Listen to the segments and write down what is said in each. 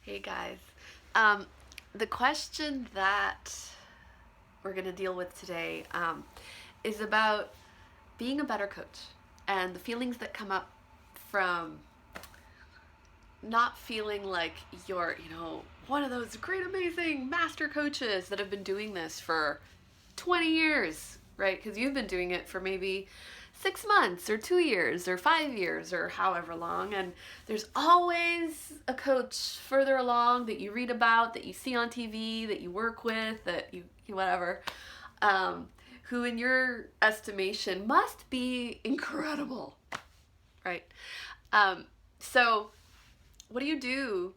Hey guys. Um, the question that we're going to deal with today is about being a better coach and the feelings that come up from not feeling like you're, one of those great, amazing master coaches that have been doing this for 20 years, right? Because you've been doing it for maybe 6 months or 2 years or 5 years or however long. And there's always a coach further along that you read about, that you see on TV, that you work with, that you whatever, who in your estimation must be incredible, right? So, what do you do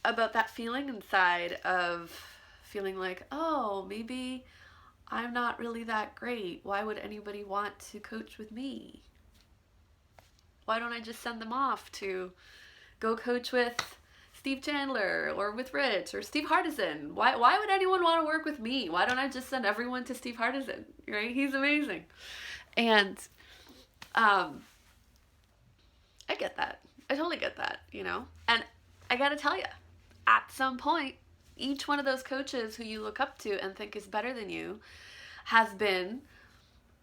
about that feeling inside of feeling like, oh, maybe I'm not really that great. Why would anybody want to coach with me? Why don't I just send them off to go coach with Steve Chandler or with Rich or Steve Hardison? Why would anyone want to work with me? Why don't I just send everyone to Steve Hardison? Right? He's amazing. And um, I get that. I totally get that. And I got to tell you, at some point, each one of those coaches who you look up to and think is better than you has been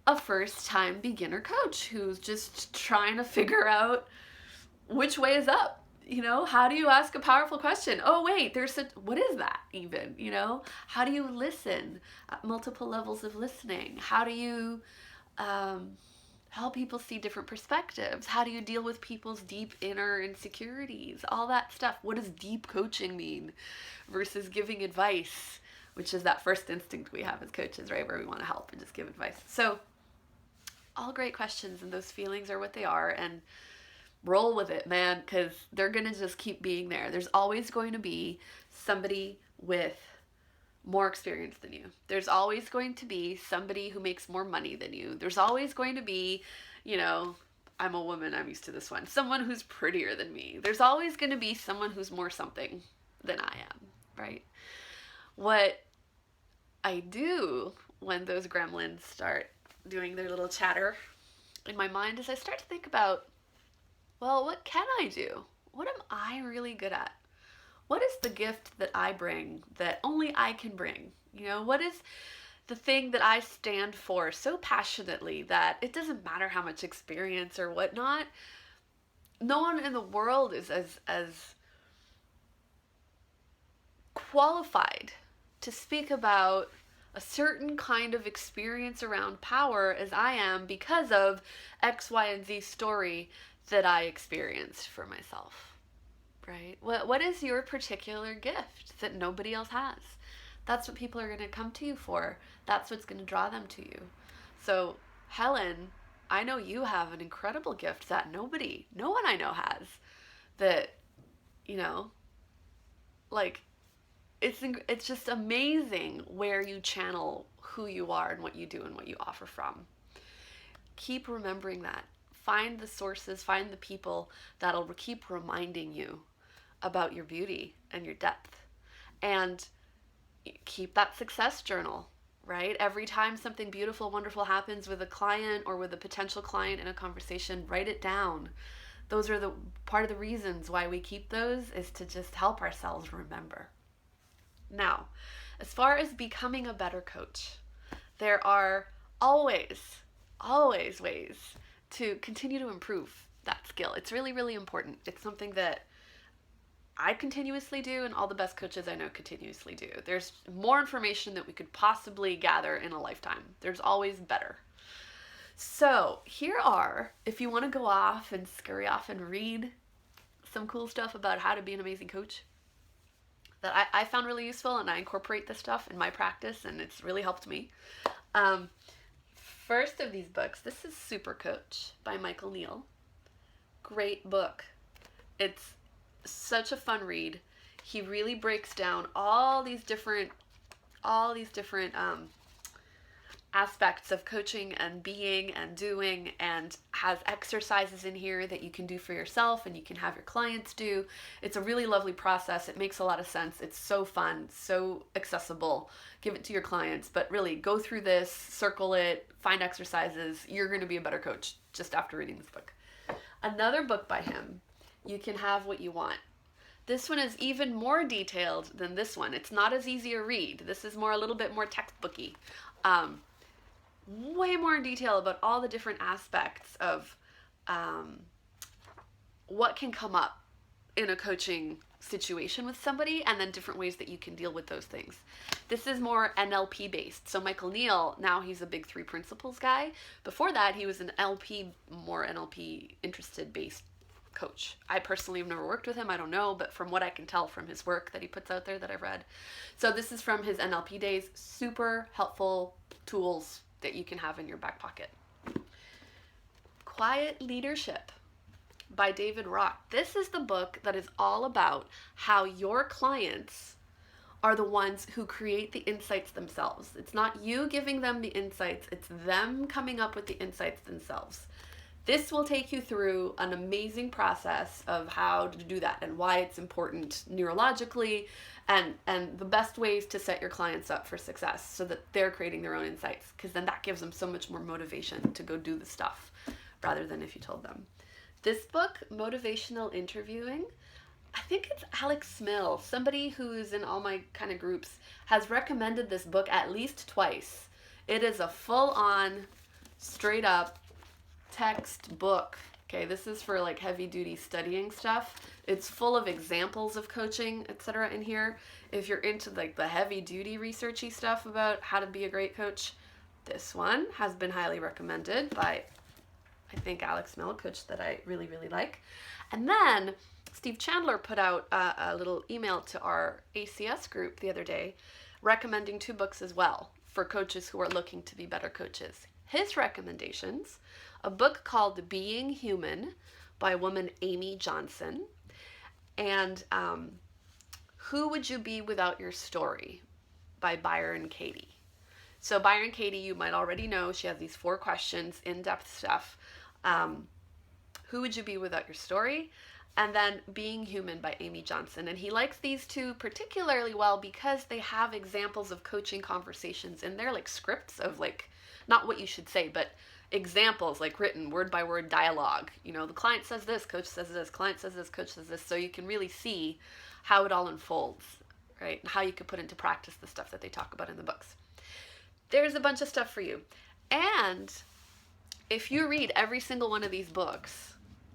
a first time beginner coach who's just trying to figure out which way is up. How do you ask a powerful question? Oh, wait, what is that even? How do you listen at multiple levels of listening? How do you help people see different perspectives? How do you deal with people's deep inner insecurities? All that stuff. What does deep coaching mean versus giving advice, which is that first instinct we have as coaches, right? Where we want to help and just give advice. So, all great questions, and those feelings are what they are, and roll with it, man, because they're going to just keep being there. There's always going to be somebody with more experience than you. There's always going to be somebody who makes more money than you. There's always going to be, I'm a woman, I'm used to this one, someone who's prettier than me. There's always going to be someone who's more something than I am, right? What I do when those gremlins start doing their little chatter in my mind is I start to think about, well, what can I do? What am I really good at? What is the gift that I bring that only I can bring? What is the thing that I stand for so passionately that it doesn't matter how much experience or whatnot, no one in the world is as qualified to speak about a certain kind of experience around power as I am because of X, Y, and Z story that I experienced for myself, right? What is your particular gift that nobody else has? That's what people are going to come to you for. That's what's going to draw them to you. So, Helen, I know you have an incredible gift that no one I know has. That, you know, like, it's just amazing where you channel who you are and what you do and what you offer from. Keep remembering that. Find the sources, find the people that'll keep reminding you about your beauty and your depth. And keep that success journal, right? Every time something beautiful, wonderful happens with a client or with a potential client in a conversation, write it down. Those are the part of the reasons why we keep those, is to just help ourselves remember. Now, as far as becoming a better coach, there are always ways to continue to improve that skill. It's really, really important. It's something that I continuously do, and all the best coaches I know continuously do. There's more information that we could possibly gather in a lifetime. There's always better. So here are, if you want to go off and scurry off and read some cool stuff about how to be an amazing coach that I found really useful, and I incorporate this stuff in my practice, and it's really helped me. First of these books, this is Super Coach by Michael Neal. Great book. It's such a fun read. He really breaks down all these different aspects of coaching and being and doing, and has exercises in here that you can do for yourself and you can have your clients do. It's a really lovely process. It makes a lot of sense. It's so fun, so accessible. Give it to your clients, but really go through this, circle it, find exercises. You're going to be a better coach just after reading this book. Another book by him, You Can Have What You Want. This one is even more detailed than this one. It's not as easy a read. This is more a little bit more textbooky. Way more in detail about all the different aspects of what can come up in a coaching situation with somebody, and then different ways that you can deal with those things. This is more NLP based. So Michael Neal, now he's a big 3 principles guy. Before that, he was an more NLP interested based coach. I personally have never worked with him. I don't know, but from what I can tell from his work that he puts out there that I've read. So this is from his NLP days. Super helpful tools that you can have in your back pocket. Quiet Leadership by David Rock. This is the book that is all about how your clients are the ones who create the insights themselves. It's not you giving them the insights, it's them coming up with the insights themselves. This will take you through an amazing process of how to do that and why it's important neurologically, and the best ways to set your clients up for success so that they're creating their own insights, because then that gives them so much more motivation to go do the stuff rather than if you told them. This book, Motivational Interviewing, I think it's Alex Mill, somebody who's in all my kind of groups, has recommended this book at least twice. It is a full-on, straight-up textbook. Okay, this is for like heavy-duty studying stuff. It's full of examples of coaching, etc. in here. If you're into like the heavy-duty researchy stuff about how to be a great coach, this one has been highly recommended by, I think, Alex Mill, a coach that I really, really like. And then Steve Chandler put out a little email to our ACS group the other day recommending 2 books as well for coaches who are looking to be better coaches. His recommendations: a book called Being Human by a woman, Amy Johnson, and Who Would You Be Without Your Story by Byron Katie. So Byron Katie, you might already know, she has these 4 questions, in-depth stuff. Who would you be without your story? And then Being Human by Amy Johnson. And he likes these 2 particularly well because they have examples of coaching conversations in there, like scripts of like, not what you should say, but examples, like written word by word dialogue. You know, the client says this, coach says this, client says this, coach says this. So you can really see how it all unfolds, right? And how you could put into practice the stuff that they talk about in the books. There's a bunch of stuff for you. And if you read every single one of these books,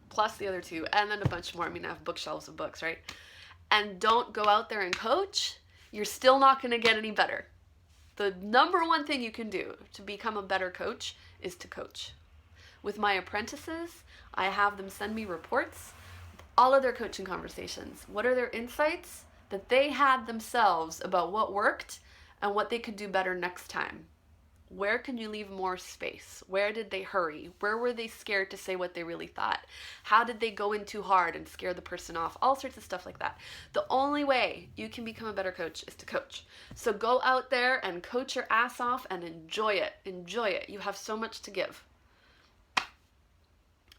plus the other 2, and then a bunch more, I mean, I have bookshelves of books, right? And don't go out there and coach, you're still not going to get any better. The number one thing you can do to become a better coach is to coach. With my apprentices, I have them send me reports with all of their coaching conversations. What are their insights that they had themselves about what worked and what they could do better next time? Where can you leave more space? Where did they hurry? Where were they scared to say what they really thought? How did they go in too hard and scare the person off? All sorts of stuff like that. The only way you can become a better coach is to coach. So go out there and coach your ass off and enjoy it. Enjoy it. You have so much to give.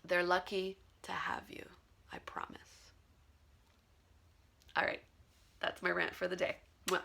They're lucky to have you. I promise. All right. That's my rant for the day. Mwah.